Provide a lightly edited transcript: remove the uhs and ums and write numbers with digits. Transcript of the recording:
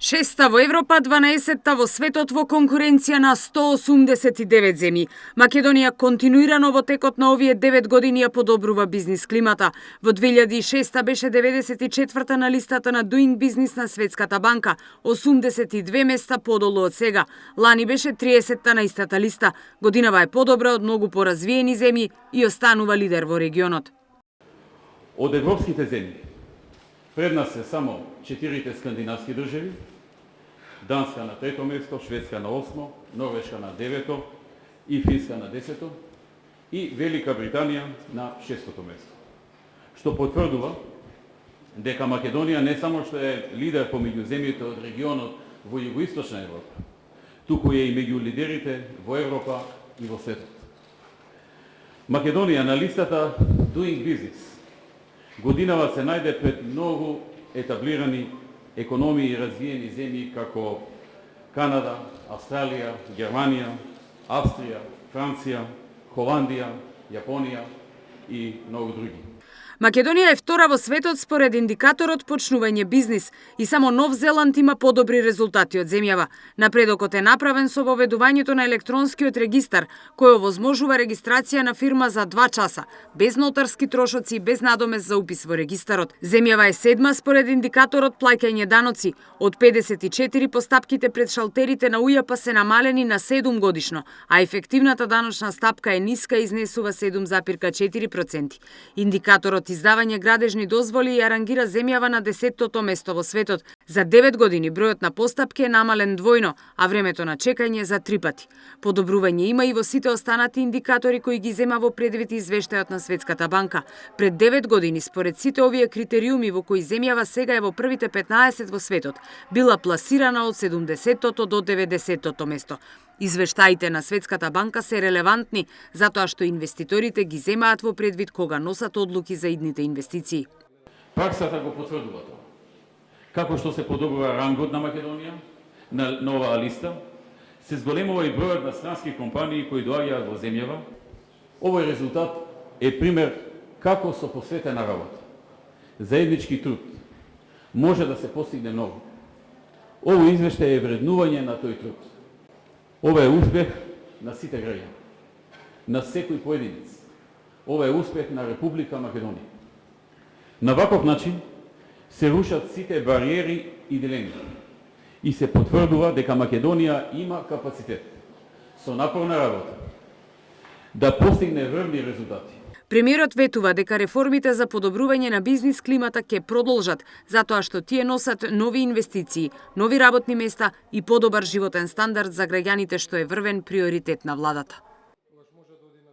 6 во Европа, 12 во светот во конкуренција на 189 земји. Македонија континуирано во текот на овие 9 години ја подобрува бизнис климата. Во 2006 беше 94 на листата на Doing Business на Светската банка, 82 места подолу од сега. Лани беше 30 на истата листа. Годинава е подобра од многу поразвиени земји и останува лидер во регионот. Од европските земји пред нас се само 4 скандинавски држави, Данска на 3-то место, Шведска на 8-то, Норвешка на 9-то и Финска на 10-то и Велика Британија на 6-то место. Што потврдува дека Македонија не само што е лидер помеѓу земјите од регионот во југоисточна Европа, туку е и меѓу лидерите во Европа и во светот. Македонија на листата Doing Business годинава се најде пред многу етаблирани економии и развиени земји како Канада, Австралија, Германија, Австрија, Франција, Холандија, Јапонија и многу други. Македонија е втора во светот според индикаторот почнување бизнис и само Нов Зеланд има подобри резултати од земјава. Напредокот е направен со воведувањето на електронскиот регистар, кој овозможува регистрација на фирма за 2 часа, без нотарски трошоци и без надомес за упис во регистарот. Земјава е седма според индикаторот плаќање даноци. Од 54 постапките пред шалтерите на УЈП се намалени на 7 годишно, а ефективната даночна стапка е ниска и изнесува 7,4%. Индикаторот издавање градежни дозволи ја рангира земјава на 10-то место во светот. За 9 години бројот на постапки е намален двојно, а времето на чекање за 3 пати. Подобрување има и во сите останати индикатори кои ги зема во предвид извештајот на Светската банка. Пред 9 години, според сите овие критериуми во кои земјава сега е во првите 15 во светот, била пласирана од 70-то до 90-то место. Извештаите на Светската банка се релевантни затоа што инвеститорите ги земаат во предвид кога носат одлуки за идните инвестиции. Праксата го потврдува тоа. Како што се подобрува рангот на Македонија на оваа листа, се зголемува и бројот на странски компании кои доаѓаат во земјава. Овој резултат е пример како со посветена работа, заеднички труд, може да се постигне многу. Овој извештај е вреднување на тој труд. Ова е успех на сите граѓани, на секој поединец. Ова е успех на Република Македонија. На ваков начин се рушат сите бариери и дилеми и се потврдува дека Македонија има капацитет со напорна работа да постигне врвни резултати. Премиерот ветува дека реформите за подобрување на бизнис климата ќе продолжат, затоа што тие носат нови инвестиции, нови работни места и подобар животен стандард за граѓаните, што е врвен приоритет на владата.